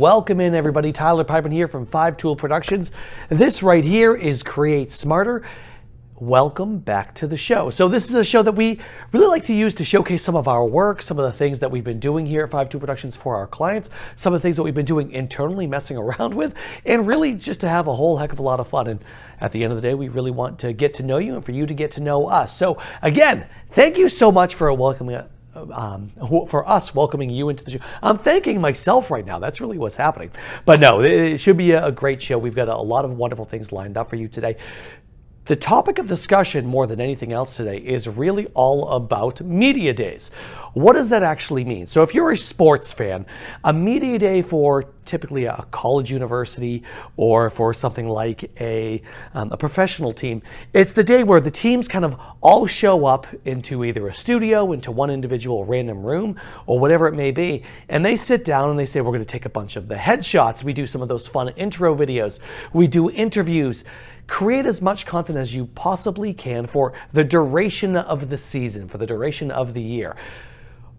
Welcome in everybody, Tyler Pipin here from 5 Tool Productions. This right here is Create Smarter. Welcome back to the show. So this is a show that we really like to use to showcase some of our work, some of the things that we've been doing here at 5 Tool Productions for our clients, some of the things that we've been doing internally, messing around with, and really just to have a whole heck of a lot of fun. And at the end of the day, we really want to get to know you and for you to get to know us. So again, thank you so much for welcoming for us welcoming you into the show. I'm thanking myself right now. That's really what's happening. But no, it should be a great show. We've got a lot of wonderful things lined up for you today. The topic of discussion more than anything else today is really all about media days. What does that actually mean? So if you're a sports fan, a media day for typically a college university or for something like a professional team, it's the day where the teams kind of all show up into either a studio, into one individual random room, or whatever it may be, and they sit down and they say, we're going to take a bunch of the headshots. We do some of those fun intro videos. We do interviews. Create as much content as you possibly can for the duration of the season, for the duration of the year.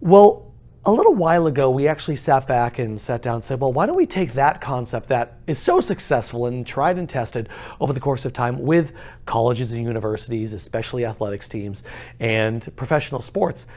Well, a little while ago, we actually sat back and sat down and said, well, why don't we take that concept that is so successful and tried and tested over the course of time with colleges and universities, especially athletics teams and professional sports,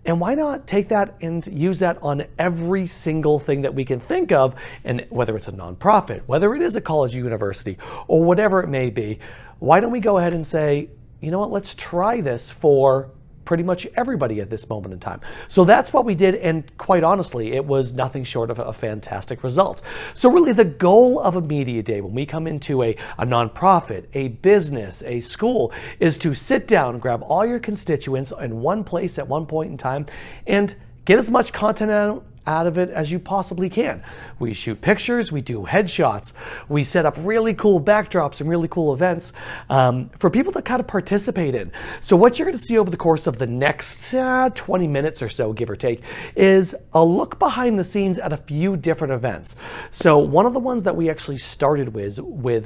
and why not take that and use that on every single thing that we can think of, and whether it's a nonprofit, whether it is a college or university, or whatever it may be, why don't we go ahead and say, you know what, let's try this for pretty much everybody at this moment in time. So that's what we did, and quite honestly, it was nothing short of a fantastic result. So really the goal of a media day when we come into a nonprofit, a business, a school, is to sit down, grab all your constituents in one place at one point in time, and get as much content out of it as you possibly can. We shoot pictures, we do headshots, we set up really cool backdrops and really cool events for people to kind of participate in. So what you're going to see over the course of the next 20 minutes or so, give or take, is a look behind the scenes at a few different events. So one of the ones that we actually started with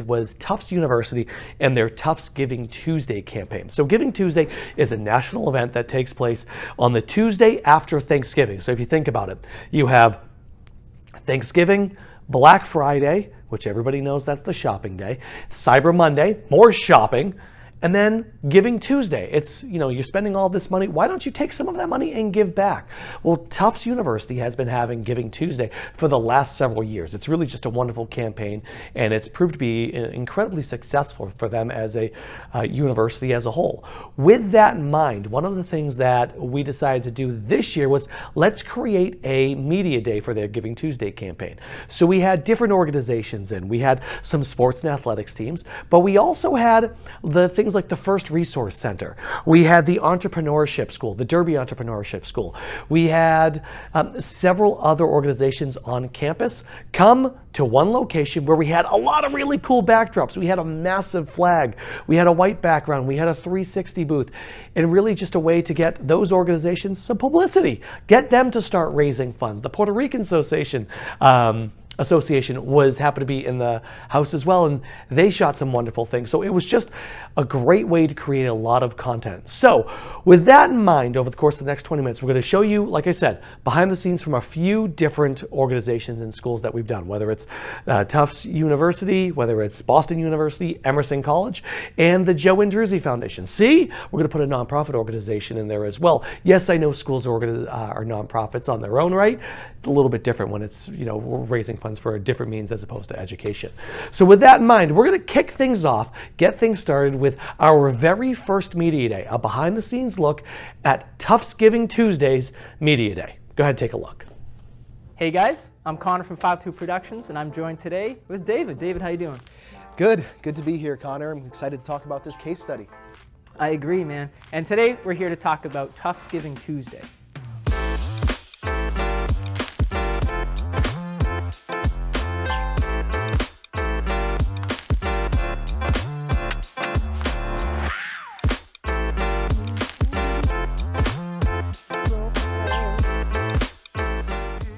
was Tufts University and their Tufts Giving Tuesday campaign. So Giving Tuesday is a national event that takes place on the Tuesday after Thanksgiving. So if you think about it, you have Thanksgiving, Black Friday, which everybody knows that's the shopping day, Cyber Monday, more shopping, and then Giving Tuesday. It's, you're spending all this money. Why don't you take some of that money and give back? Well, Tufts University has been having Giving Tuesday for the last several years. It's really just a wonderful campaign, and it's proved to be incredibly successful for them as a university as a whole. With that in mind, one of the things that we decided to do this year was let's create a media day for their Giving Tuesday campaign. So we had different organizations in. We had some sports and athletics teams, but we also had the things like the First Resource Center. We had the Entrepreneurship School, the Derby Entrepreneurship School. We had several other organizations on campus come to one location where we had a lot of really cool backdrops. We had a massive flag. We had a white background. We had a 360 booth. And really just a way to get those organizations some publicity. Get them to start raising funds. The Puerto Rican Association happened to be in the house as well, and they shot some wonderful things. So it was just a great way to create a lot of content. So with that in mind, over the course of the next 20 minutes, we're going to show you, like I said, behind the scenes from a few different organizations and schools that we've done, whether it's Tufts University, whether it's Boston University, Emerson College, and the Joe and Jersey Foundation. See, we're going to put a nonprofit organization in there as well. Yes, I know schools are nonprofits on their own right. It's a little bit different when it's, we're raising funds for a different means as opposed to education. So with that in mind, we're going to kick things off, get things started with our very first Media Day, a behind the scenes look at Tufts Giving Tuesday's Media Day. Go ahead and take a look. Hey guys, I'm Connor from 5 Tool Productions, and I'm joined today with David. David, how you doing? Good to be here, Connor. I'm excited to talk about this case study. I agree, man. And today we're here to talk about Tufts Giving Tuesday.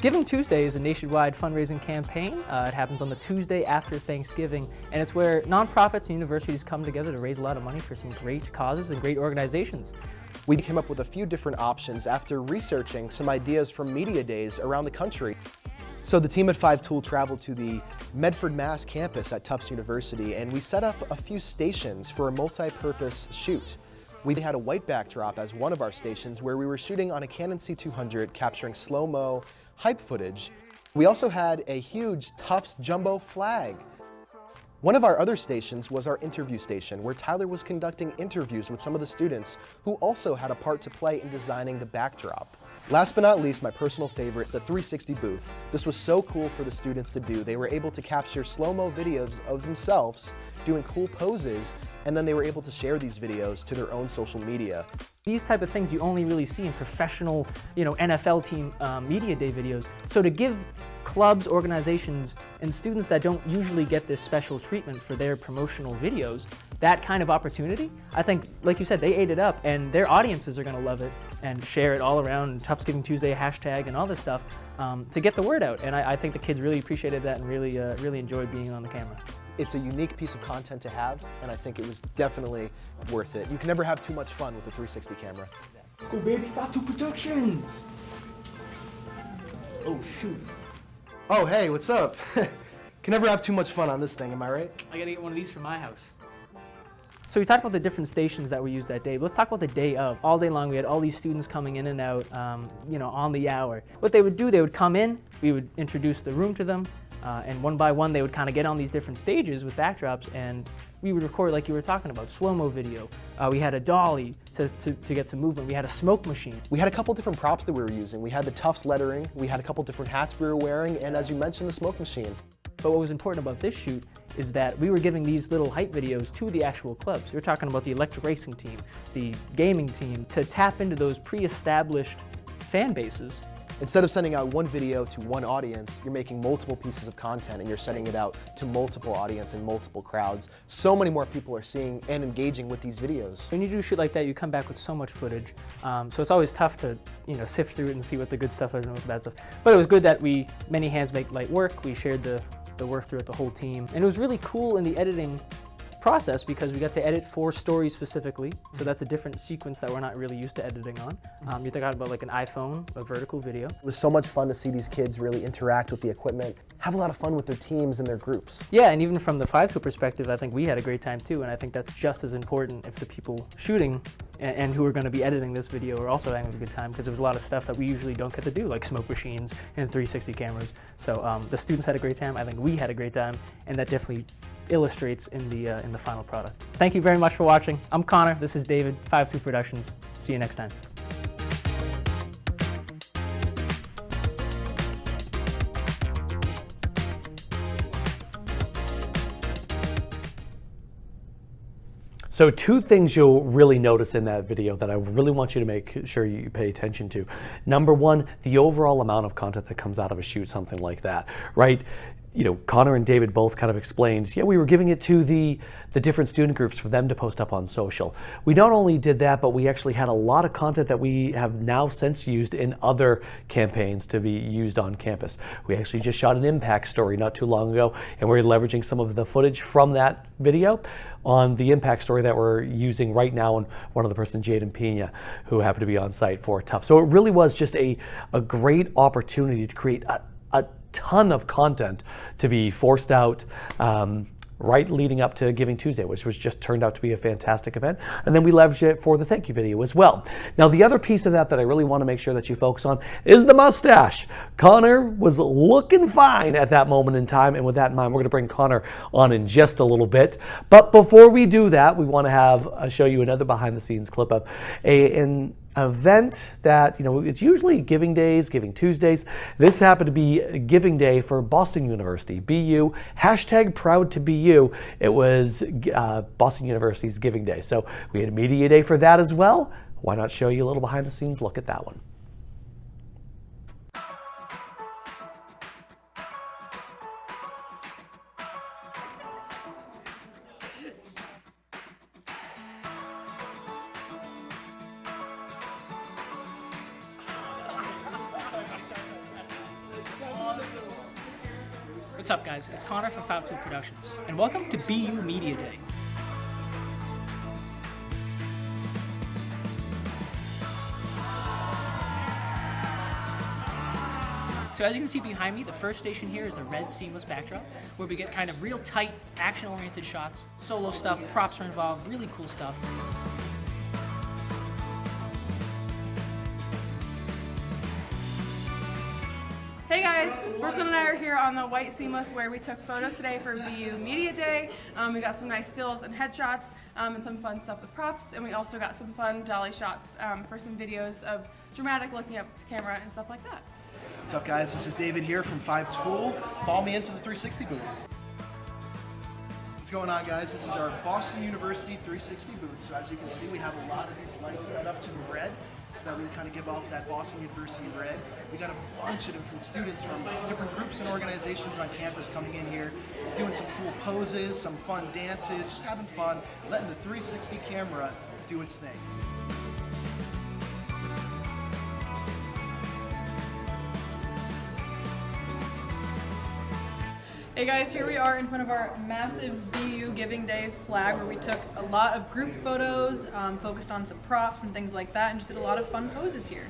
Giving Tuesday is a nationwide fundraising campaign. It happens on the Tuesday after Thanksgiving, and it's where nonprofits and universities come together to raise a lot of money for some great causes and great organizations. We came up with a few different options after researching some ideas from media days around the country. So the team at 5TOOL traveled to the Medford, Mass campus at Tufts University, and we set up a few stations for a multi-purpose shoot. We had a white backdrop as one of our stations where we were shooting on a Canon C200 capturing slow-mo hype footage. We also had a huge Tufts jumbo flag. One of our other stations was our interview station, where Tyler was conducting interviews with some of the students who also had a part to play in designing the backdrop. Last but not least, my personal favorite, the 360 booth. This was so cool for the students to do. They were able to capture slow-mo videos of themselves doing cool poses, and then they were able to share these videos to their own social media. These type of things you only really see in professional, NFL team media day videos. So to give clubs, organizations, and students that don't usually get this special treatment for their promotional videos, that kind of opportunity, I think, like you said, they ate it up, and their audiences are going to love it and share it all around Tufts Giving Tuesday hashtag and all this stuff to get the word out. And I think the kids really appreciated that and really enjoyed being on the camera. It's a unique piece of content to have, and I think it was definitely worth it. You can never have too much fun with a 360 camera. Let's go, baby! 5TOOL Productions! Oh, shoot. Oh, hey, what's up? Can never have too much fun on this thing, am I right? I gotta get one of these for my house. So we talked about the different stations that we used that day. Let's talk about the day of. All day long, we had all these students coming in and out, on the hour. What they would do, they would come in, we would introduce the room to them, and one by one, they would kind of get on these different stages with backdrops, and we would record, like you were talking about, slow-mo video. We had a dolly to get some movement. We had a smoke machine. We had a couple different props that we were using. We had the Tufts lettering, we had a couple different hats we were wearing, and as you mentioned, the smoke machine. But what was important about this shoot is that we were giving these little hype videos to the actual clubs. We were talking about the electric racing team, the gaming team, to tap into those pre-established fan bases. Instead of sending out one video to one audience, you're making multiple pieces of content and you're sending it out to multiple audience and multiple crowds. So many more people are seeing and engaging with these videos. When you do a shoot like that, you come back with so much footage. So it's always tough to sift through it and see what the good stuff is and what the bad stuff. But it was good that many hands make light work. We shared the work throughout the whole team. And it was really cool in the editing process because we got to edit 4 stories specifically. So that's a different sequence that we're not really used to editing on. You're talking about like an iPhone, a vertical video. It was so much fun to see these kids really interact with the equipment, have a lot of fun with their teams and their groups. Yeah, and even from the 5TOOL perspective, I think we had a great time too, and I think that's just as important if the people shooting and who are going to be editing this video are also having a good time, because there was a lot of stuff that we usually don't get to do, like smoke machines and 360 cameras. So the students had a great time, I think we had a great time, and that definitely illustrates in the final product. Thank you very much for watching. I'm Connor, this is David, 5TOOL Productions. See you next time. So 2 things you'll really notice in that video that I really want you to make sure you pay attention to. Number 1, the overall amount of content that comes out of a shoot, something like that, right? Connor and David both kind of explained, we were giving it to the different student groups for them to post up on social. We not only did that, but we actually had a lot of content that we have now since used in other campaigns to be used on campus. We actually just shot an impact story not too long ago, and we're leveraging some of the footage from that video on the impact story that we're using right now, and one of the person, Jaden Pena, who happened to be on site for Tufts. So it really was just a great opportunity to create a ton of content to be forced out right leading up to Giving Tuesday, which was just turned out to be a fantastic event. And then we leveraged it for the thank you video as well. Now, the other piece of that I really want to make sure that you focus on is the mustache. Connor was looking fine at that moment in time. And with that in mind, we're going to bring Connor on in just a little bit. But before we do that, we want to show you another behind the scenes clip of an event that, it's usually Giving Days, Giving Tuesdays. This happened to be Giving Day for Boston University, BU, hashtag proud to be you. It was Boston University's Giving Day. So we had a media day for that as well. Why not show you a little behind the scenes look at that one? What's up, guys? It's Connor from 5TOOL Productions, and welcome to BU Media Day. So as you can see behind me, the first station here is the red seamless backdrop, where we get kind of real tight, action-oriented shots, solo stuff, props are involved, really cool stuff. Hey guys, Brooklyn and I are here on the white seamless where we took photos today for BU Media Day. We got some nice stills and headshots and some fun stuff with props, and we also got some fun dolly shots for some videos of dramatic looking up to camera and stuff like that. What's up, guys? This is David here from 5 Tool. Follow me into the 360 booth. What's going on, guys? This is our Boston University 360 booth. So as you can see, we have a lot of these lights set up to the red, so that we kind of give off that Boston University red. We got a bunch of different students from different groups and organizations on campus coming in here, doing some cool poses, some fun dances, just having fun, letting the 360 camera do its thing. Hey guys, here we are in front of our massive BU Giving Day flag where we took a lot of group photos, focused on some props and things like that, and just did a lot of fun poses here.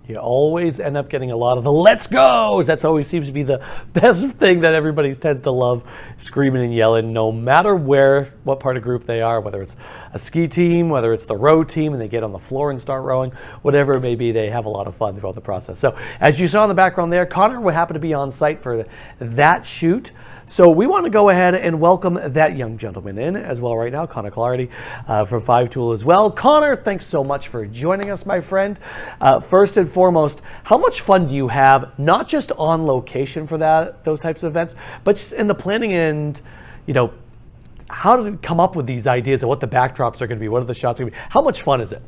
You always end up getting a lot of the let's goes. That's always seems to be the best thing that everybody tends to love, screaming and yelling, no matter what part of group they are, whether it's a ski team, whether it's the row team and they get on the floor and start rowing, whatever it may be, they have a lot of fun throughout the process. So as you saw in the background there, Connor would happen to be on site for that shoot. So we want to go ahead and welcome that young gentleman in as well right now, Connor Clardy from 5 Tool as well. Connor, thanks so much for joining us, my friend. First and foremost, how much fun do you have, not just on location for those types of events, but just in the planning and, how did you come up with these ideas of what the backdrops are going to be, what are the shots going to be? How much fun is it?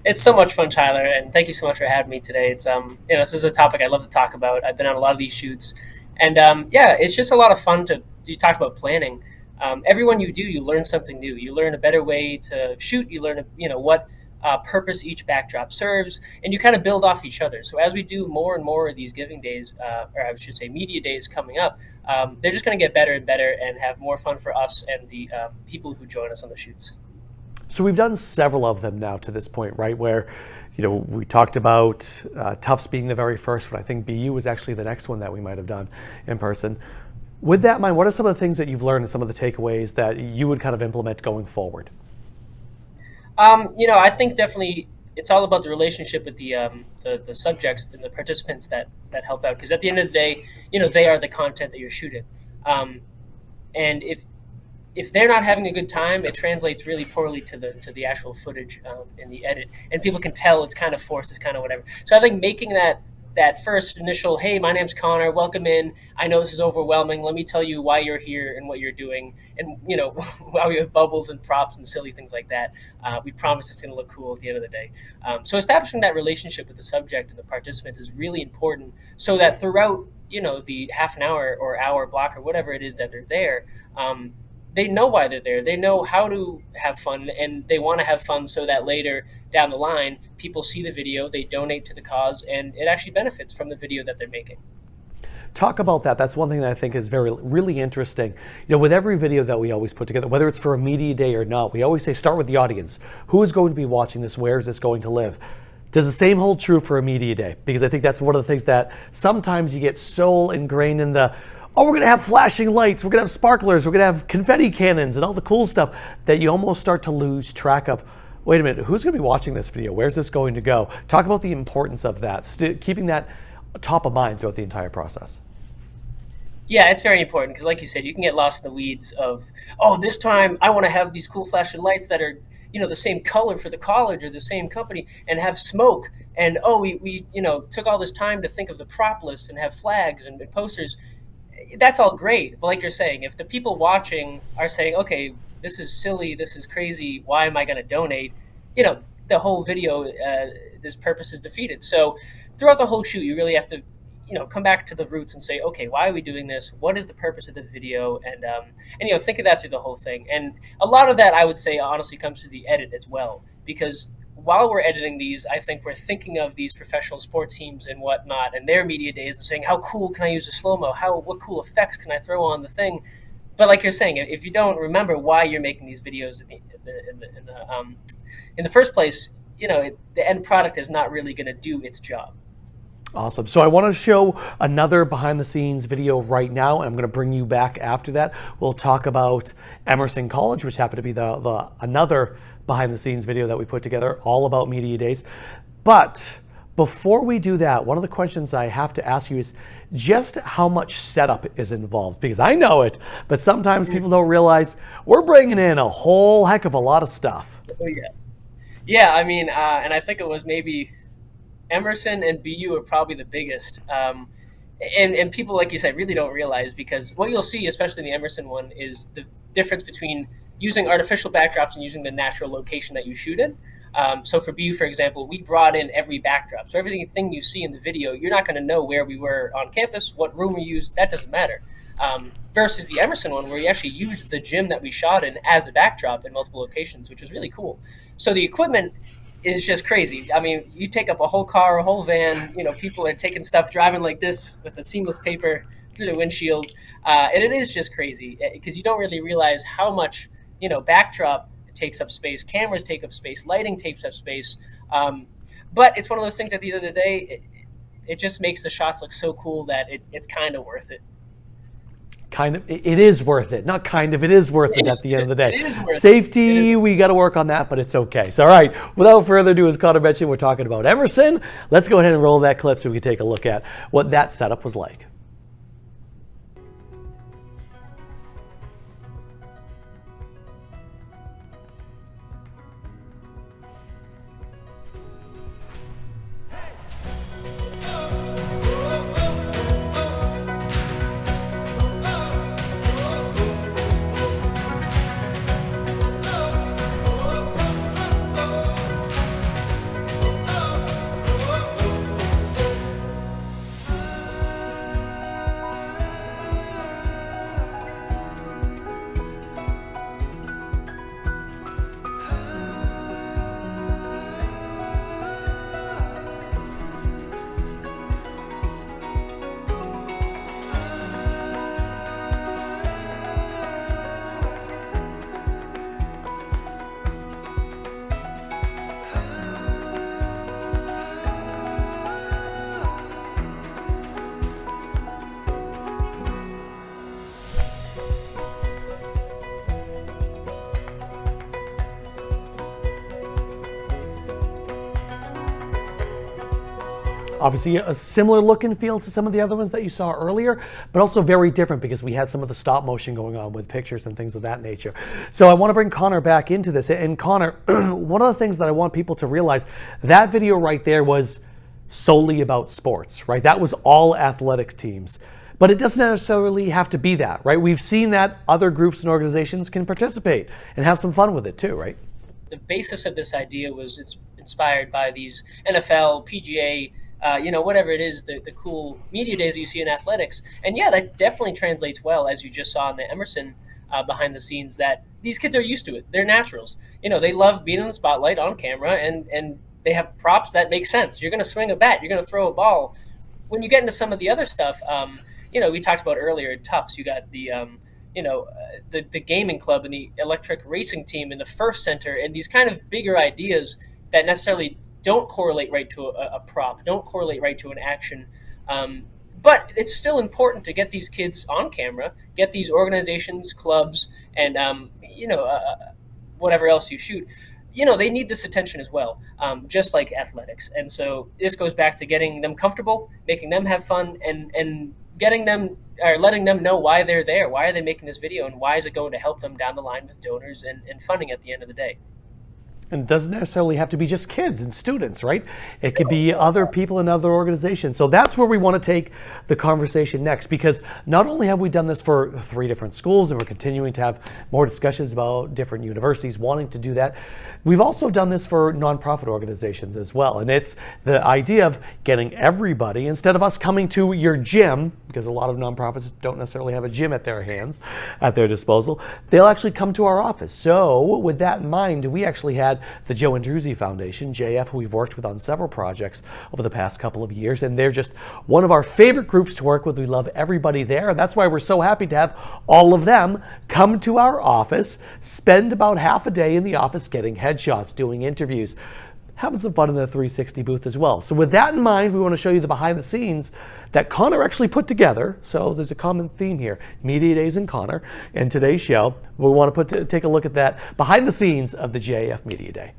It's so much fun, Tyler, and thank you so much for having me today. It's this is a topic I love to talk about. I've been on a lot of these shoots. And it's just a lot of fun you talk about planning. Everyone you do, you learn something new. You learn a better way to shoot. You learn, what purpose each backdrop serves, and you kind of build off each other. So as we do more and more of these giving days, or I should say media days coming up, they're just going to get better and better and have more fun for us and the people who join us on the shoots. So we've done several of them now to this point, right, where we talked about Tufts being the very first one. I think BU was actually the next one that we might have done in person. With that in mind, what are some of the things that you've learned and some of the takeaways that you would kind of implement going forward? I think definitely it's all about the relationship with the subjects and the participants that help out. Because at the end of the day, they are the content that you're shooting. And if they're not having a good time, it translates really poorly to the actual footage in the edit, and people can tell it's kind of forced, it's kind of whatever. So I think making that first initial, hey, my name's Connor, welcome in. I know this is overwhelming. Let me tell you why you're here and what you're doing, and while we have bubbles and props and silly things like that, we promise it's going to look cool at the end of the day. So establishing that relationship with the subject and the participants is really important, so that throughout the half an hour or hour block or whatever it is that they're there. They know why they're there. They know how to have fun, and they want to have fun so that later down the line, people see the video, they donate to the cause, and it actually benefits from the video that they're making. Talk about that. That's one thing that I think is really interesting. With every video that we always put together, whether it's for a media day or not, we always say start with the audience. Who is going to be watching this? Where is this going to live? Does the same hold true for a media day? Because I think that's one of the things that sometimes you get so ingrained in we're going to have flashing lights, we're going to have sparklers, we're going to have confetti cannons and all the cool stuff, that you almost start to lose track of, wait a minute, who's going to be watching this video? Where's this going to go? Talk about the importance of that, keeping that top of mind throughout the entire process. Yeah, it's very important because, like you said, you can get lost in the weeds of, this time I want to have these cool flashing lights that are, the same color for the college or the same company, and have smoke. And, we took all this time to think of the prop list and have flags and posters. That's all great, but like you're saying, if the people watching are saying, okay, this is silly, this is crazy, why am I going to donate? The whole video, this purpose is defeated. So throughout the whole shoot, you really have to, come back to the roots and say, okay, why are we doing this? What is the purpose of the video? And think of that through the whole thing. And a lot of that, I would say, honestly, comes through the edit as well, because while we're editing these, I think we're thinking of these professional sports teams and whatnot and their media days and saying, how cool can I use a slow-mo? What cool effects can I throw on the thing? But like you're saying, if you don't remember why you're making these videos in the first place, the end product is not really going to do its job. Awesome. So I want to show another behind the scenes video right now, and I'm going to bring you back after that. We'll talk about Emerson College, which happened to be the another behind the scenes video that we put together, all about Media Days. But before we do that, one of the questions I have to ask you is just how much setup is involved, because I know it, but sometimes people don't realize we're bringing in a whole heck of a lot of stuff. Oh yeah. Yeah, I mean, and I think it was maybe Emerson and BU are probably the biggest. And people, like you said, really don't realize, because what you'll see, especially in the Emerson one, is the difference between using artificial backdrops and using the natural location that you shoot in. So for BU, for example, we brought in every backdrop. So everything you see in the video, you're not going to know where we were on campus, what room we used, that doesn't matter. Versus the Emerson one, where we actually used the gym that we shot in as a backdrop in multiple locations, which was really cool. So the equipment is just crazy. I mean, you take up a whole car, a whole van, people are taking stuff, driving like this with a seamless paper through the windshield. And it is just crazy because you don't really realize how much, backdrop takes up space, cameras take up space, lighting takes up space. But it's one of those things at the end of the day, it just makes the shots look so cool that it's kind of worth it. It is worth it. Not kind of, it is worth it at the end of the day. It is worth Safety, we got to work on that, but it's okay. So, all right, without further ado, as Connor mentioned, we're talking about Emerson. Let's go ahead and roll that clip so we can take a look at what that setup was like. Obviously a similar look and feel to some of the other ones that you saw earlier, but also very different because we had some of the stop motion going on with pictures and things of that nature. So I want to bring Connor back into this. And Connor, one of the things that I want people to realize, that video right there was solely about sports, right? That was all athletic teams. But it doesn't necessarily have to be that, right? We've seen that other groups and organizations can participate and have some fun with it too, right? The basis of this idea was it's inspired by these NFL, PGA, whatever it is, the cool media days that you see in athletics. And yeah, that definitely translates well, as you just saw in the Emerson behind the scenes, that these kids are used to it. They're naturals. They love being in the spotlight on camera, and they have props that make sense. You're going to swing a bat. You're going to throw a ball. When you get into some of the other stuff, we talked about earlier at Tufts, you got the gaming club and the electric racing team in the First Center, and these kind of bigger ideas that necessarily don't correlate right to a prop, don't correlate right to an action. But it's still important to get these kids on camera, get these organizations, clubs, and whatever else you shoot. They need this attention as well, just like athletics. And so this goes back to getting them comfortable, making them have fun, and getting them, or letting them know why they're there, why are they making this video, and why is it going to help them down the line with donors and funding at the end of the day. And it doesn't necessarily have to be just kids and students, right? It could be other people in other organizations. So that's where we want to take the conversation next, because not only have we done this for 3 different schools, and we're continuing to have more discussions about different universities wanting to do that, we've also done this for nonprofit organizations as well. And it's the idea of getting everybody, instead of us coming to your gym, because a lot of nonprofits don't necessarily have a gym at their disposal, they'll actually come to our office. So with that in mind, we actually had had the Joe Andruzzi Foundation, JF, who we've worked with on several projects over the past couple of years, and they're just one of our favorite groups to work with. We love everybody there, and that's why we're so happy to have all of them come to our office, spend about half a day in the office getting headshots, doing interviews, having some fun in the 360 booth as well. So with that in mind, we want to show you the behind the scenes that Connor actually put together. So there's a common theme here, Media Days and Connor. And today's show, we want to take a look at that behind the scenes of the JF Media Day.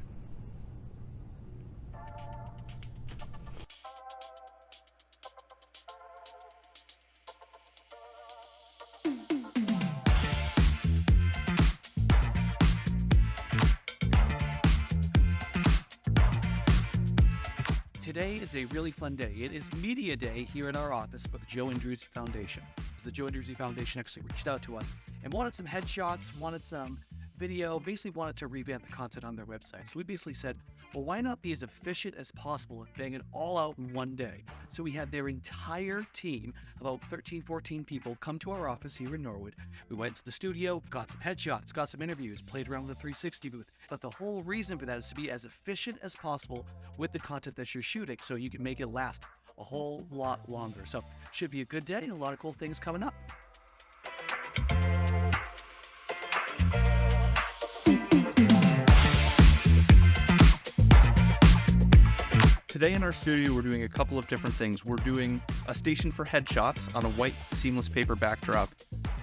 Today is a really fun day. It is Media Day here in our office for the Joe Andruzzi Foundation. The Joe Andruzzi Foundation actually reached out to us and wanted some headshots, wanted some video, basically wanted to revamp the content on their website. So we basically said, well, why not be as efficient as possible and bang it all out in one day? So we had their entire team, about 13, 14 people, come to our office here in Norwood. We went to the studio, got some headshots, got some interviews, played around with the 360 booth. But the whole reason for that is to be as efficient as possible with the content that you're shooting so you can make it last a whole lot longer. So should be a good day and a lot of cool things coming up. Today in our studio, we're doing a couple of different things. We're doing a station for headshots on a white seamless paper backdrop,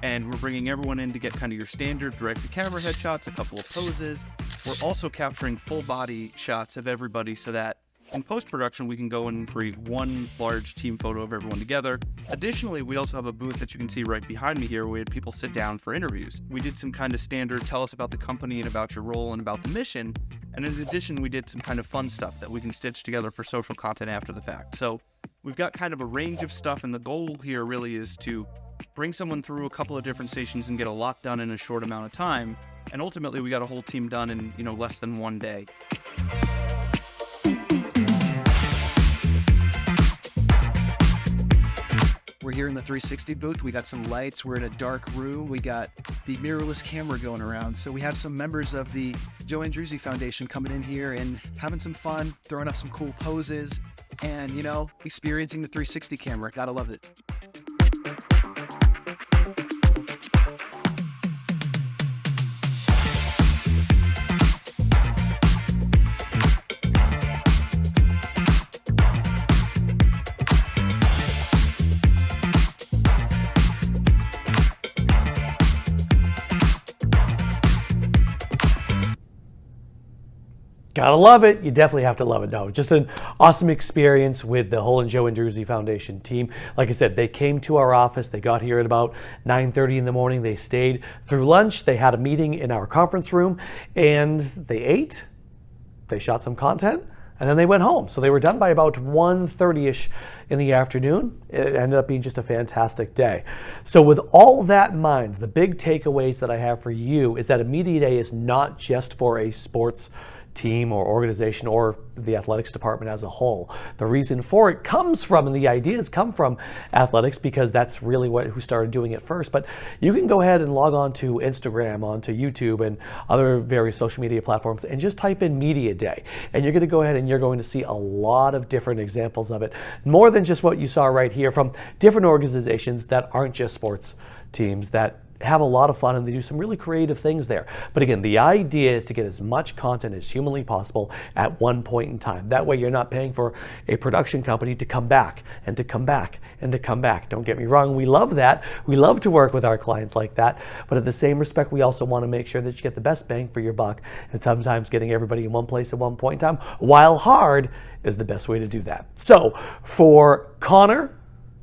and we're bringing everyone in to get kind of your standard direct-to-camera headshots, a couple of poses. We're also capturing full-body shots of everybody so that in post-production, we can go and create one large team photo of everyone together. Additionally, we also have a booth that you can see right behind me here where we had people sit down for interviews. We did some kind of standard, tell us about the company and about your role and about the mission. And in addition, we did some kind of fun stuff that we can stitch together for social content after the fact. So we've got kind of a range of stuff, and the goal here really is to bring someone through a couple of different stations and get a lot done in a short amount of time. And ultimately, we got a whole team done in, less than one day. We're here in the 360 booth. We got some lights. We're in a dark room. We got the mirrorless camera going around. So we have some members of the Joe Andruzzi Foundation coming in here and having some fun, throwing up some cool poses, and, experiencing the 360 camera. Gotta love it. Gotta love it. You definitely have to love it. No, just an awesome experience with the whole Joe Andruzzi Foundation team. Like I said, they came to our office. They got here at about 9:30 in the morning. They stayed through lunch. They had a meeting in our conference room, and they ate. They shot some content, and then they went home. So they were done by about 1:30ish in the afternoon. It ended up being just a fantastic day. So with all that in mind, the big takeaways that I have for you is that a Media Day is not just for a sports team or organization or the athletics department as a whole. The reason for it comes from, and the ideas come from athletics, because that's really who started doing it first. But you can go ahead and log on to Instagram, onto YouTube, and other various social media platforms, and just type in Media Day. And you're going to go ahead and you're going to see a lot of different examples of it, more than just what you saw right here, from different organizations that aren't just sports teams, that have a lot of fun, and they do some really creative things there. But again, the idea is to get as much content as humanly possible at one point in time. That way you're not paying for a production company to come back and to come back and to come back. Don't get me wrong, we love that. We love to work with our clients like that. But at the same respect, we also want to make sure that you get the best bang for your buck. And sometimes getting everybody in one place at one point in time, while hard, is the best way to do that. So for Connor,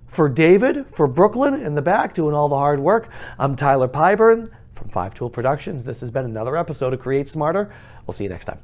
for David, for Brooklyn in the back doing all the hard work, I'm Tyler Pyburn from 5 Tool Productions. This has been another episode of Create Smarter. We'll see you next time.